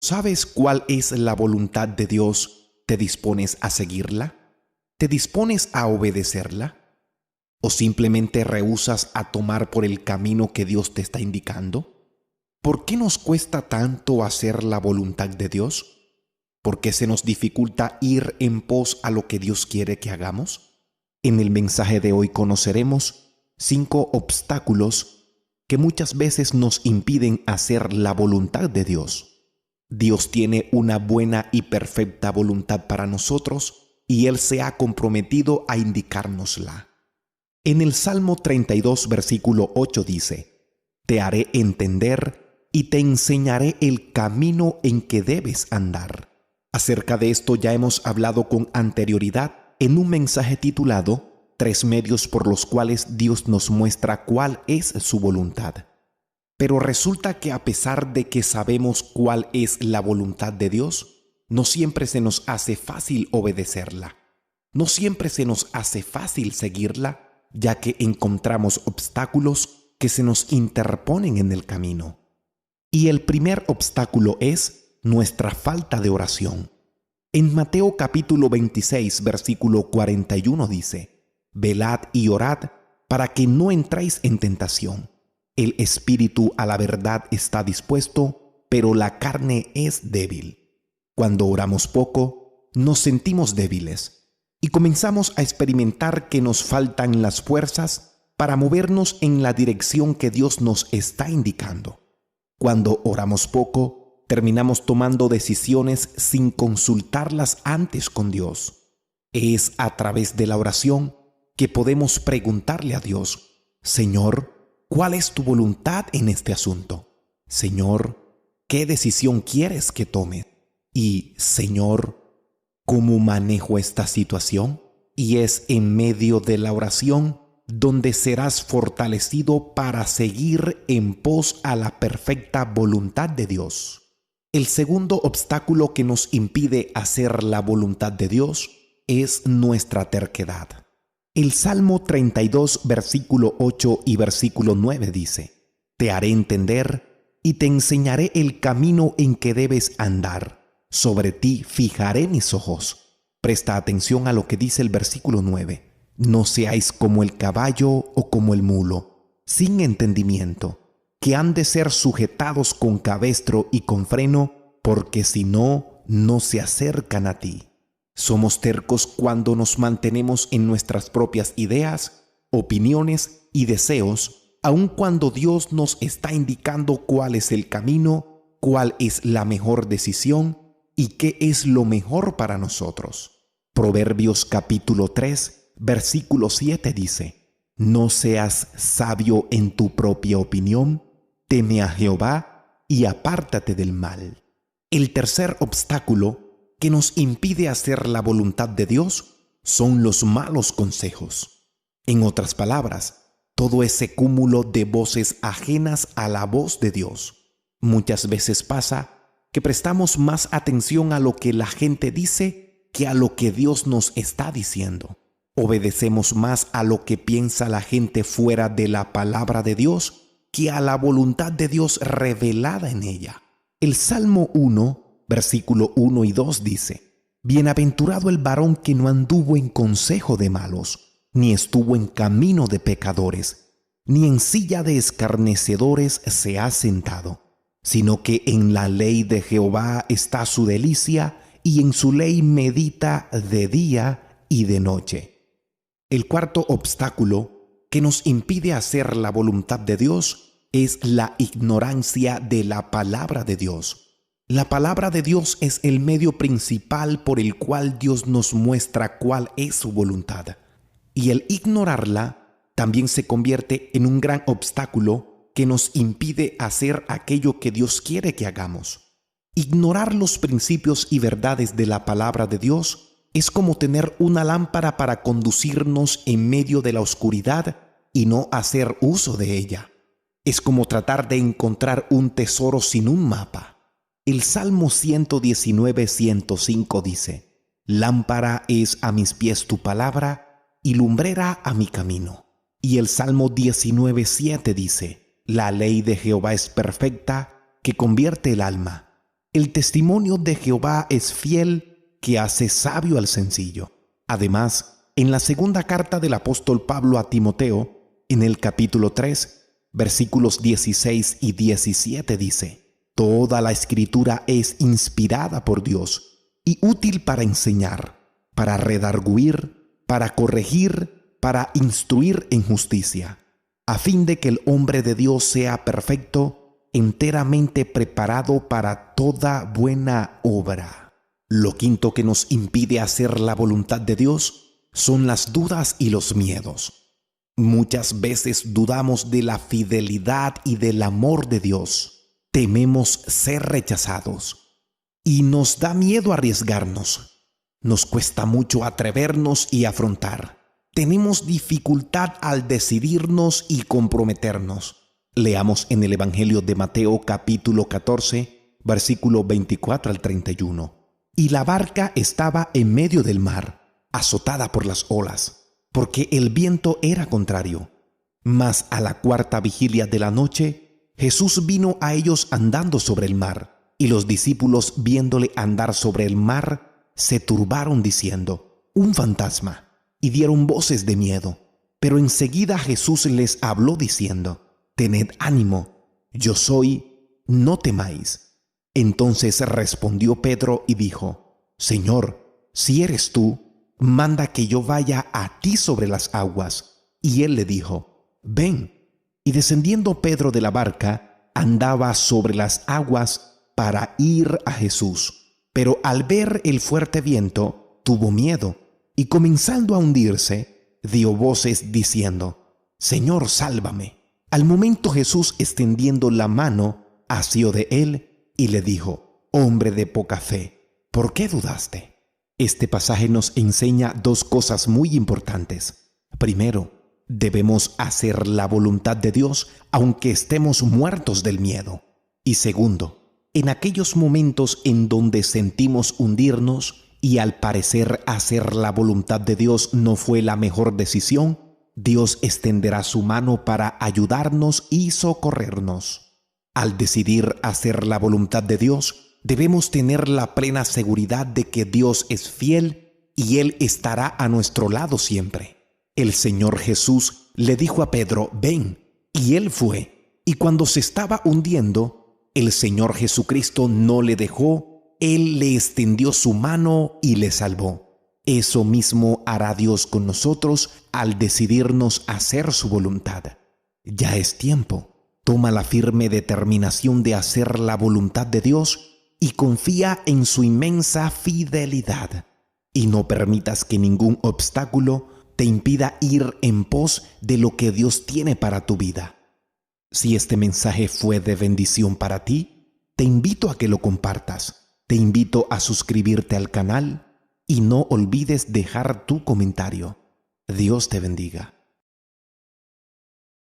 ¿Sabes cuál es la voluntad de Dios? ¿Te dispones a seguirla? ¿Te dispones a obedecerla? ¿O simplemente rehúsas a tomar por el camino que Dios te está indicando? ¿Por qué nos cuesta tanto hacer la voluntad de Dios? ¿Por qué se nos dificulta ir en pos a lo que Dios quiere que hagamos? En el mensaje de hoy conoceremos 5 obstáculos que muchas veces nos impiden hacer la voluntad de Dios. Dios tiene una buena y perfecta voluntad para nosotros y Él se ha comprometido a indicárnosla. En el Salmo 32, versículo 8 dice: «Te haré entender y te enseñaré el camino en que debes andar». Acerca de esto ya hemos hablado con anterioridad en un mensaje titulado 3 medios por los cuales Dios nos muestra cuál es su voluntad. Pero resulta que a pesar de que sabemos cuál es la voluntad de Dios, no siempre se nos hace fácil obedecerla. No siempre se nos hace fácil seguirla, ya que encontramos obstáculos que se nos interponen en el camino. Y el primer obstáculo es nuestra falta de oración. En Mateo capítulo 26, versículo 41 dice: «Velad y orad para que no entréis en tentación. El espíritu a la verdad está dispuesto, pero la carne es débil». Cuando oramos poco, nos sentimos débiles y comenzamos a experimentar que nos faltan las fuerzas para movernos en la dirección que Dios nos está indicando. Cuando oramos poco, terminamos tomando decisiones sin consultarlas antes con Dios. Es a través de la oración que podemos preguntarle a Dios: «Señor, ¿cuál es tu voluntad en este asunto? Señor, ¿qué decisión quieres que tome? Y, Señor, ¿cómo manejo esta situación?». Y es en medio de la oración donde serás fortalecido para seguir en pos a la perfecta voluntad de Dios. El segundo obstáculo que nos impide hacer la voluntad de Dios es nuestra terquedad. El Salmo 32, versículo 8 y versículo 9 dice: «Te haré entender y te enseñaré el camino en que debes andar. Sobre ti fijaré mis ojos». Presta atención a lo que dice el versículo 9. «No seáis como el caballo o como el mulo, sin entendimiento, que han de ser sujetados con cabestro y con freno, porque si no, no se acercan a ti». Somos tercos cuando nos mantenemos en nuestras propias ideas, opiniones y deseos, aun cuando Dios nos está indicando cuál es el camino, cuál es la mejor decisión y qué es lo mejor para nosotros. Proverbios capítulo 3, versículo 7 dice: «No seas sabio en tu propia opinión, teme a Jehová y apártate del mal». El tercer obstáculo que nos impide hacer la voluntad de Dios son los malos consejos. En otras palabras, todo ese cúmulo de voces ajenas a la voz de Dios. Muchas veces pasa que prestamos más atención a lo que la gente dice que a lo que Dios nos está diciendo. Obedecemos más a lo que piensa la gente fuera de la palabra de Dios que a la voluntad de Dios revelada en ella. El Salmo 1, versículo 1 y 2 dice: «Bienaventurado el varón que no anduvo en consejo de malos, ni estuvo en camino de pecadores, ni en silla de escarnecedores se ha sentado, sino que en la ley de Jehová está su delicia, y en su ley medita de día y de noche». El cuarto obstáculo que nos impide hacer la voluntad de Dios es la ignorancia de la palabra de Dios. La palabra de Dios es el medio principal por el cual Dios nos muestra cuál es su voluntad. Y el ignorarla también se convierte en un gran obstáculo que nos impide hacer aquello que Dios quiere que hagamos. Ignorar los principios y verdades de la palabra de Dios es como tener una lámpara para conducirnos en medio de la oscuridad y no hacer uso de ella. Es como tratar de encontrar un tesoro sin un mapa. El Salmo 119, 105 dice: «Lámpara es a mis pies tu palabra y lumbrera a mi camino». Y el Salmo 19, 7 dice: «La ley de Jehová es perfecta, que convierte el alma». El testimonio de Jehová es fiel, que hace sabio al sencillo. Además, en la segunda carta del apóstol Pablo a Timoteo, en el capítulo 3, versículos 16 y 17 dice: Toda la Escritura es inspirada por Dios y útil para enseñar, para redarguir, para corregir, para instruir en justicia, a fin de que el hombre de Dios sea perfecto, enteramente preparado para toda buena obra. Lo quinto que nos impide hacer la voluntad de Dios son las dudas y los miedos. Muchas veces dudamos de la fidelidad y del amor de Dios. Tememos ser rechazados y nos da miedo arriesgarnos. Nos cuesta mucho atrevernos y afrontar. Tenemos dificultad al decidirnos y comprometernos. Leamos en el Evangelio de Mateo capítulo 14, versículo 24 al 31. Y la barca estaba en medio del mar, azotada por las olas, porque el viento era contrario. Mas a la cuarta vigilia de la noche, Jesús vino a ellos andando sobre el mar, y los discípulos, viéndole andar sobre el mar, se turbaron diciendo: «Un fantasma», y dieron voces de miedo. Pero enseguida Jesús les habló diciendo: «Tened ánimo, yo soy, no temáis». Entonces respondió Pedro y dijo: «Señor, si eres tú, manda que yo vaya a ti sobre las aguas». Y él le dijo: «Ven». Y descendiendo Pedro de la barca, andaba sobre las aguas para ir a Jesús. Pero al ver el fuerte viento, tuvo miedo, y comenzando a hundirse, dio voces diciendo: «Señor, sálvame». Al momento Jesús, extendiendo la mano, asió de él y le dijo: «Hombre de poca fe, ¿por qué dudaste?». Este pasaje nos enseña dos cosas muy importantes. Primero, debemos hacer la voluntad de Dios aunque estemos muertos del miedo. Y segundo, en aquellos momentos en donde sentimos hundirnos y al parecer hacer la voluntad de Dios no fue la mejor decisión, Dios extenderá su mano para ayudarnos y socorrernos. Al decidir hacer la voluntad de Dios, debemos tener la plena seguridad de que Dios es fiel y Él estará a nuestro lado siempre. El Señor Jesús le dijo a Pedro: «Ven», y él fue. Y cuando se estaba hundiendo, el Señor Jesucristo no le dejó, Él le extendió su mano y le salvó. Eso mismo hará Dios con nosotros al decidirnos hacer su voluntad. Ya es tiempo. Toma la firme determinación de hacer la voluntad de Dios y confía en su inmensa fidelidad. Y no permitas que ningún obstáculo te impida ir en pos de lo que Dios tiene para tu vida. Si este mensaje fue de bendición para ti, te invito a que lo compartas. Te invito a suscribirte al canal y no olvides dejar tu comentario. Dios te bendiga.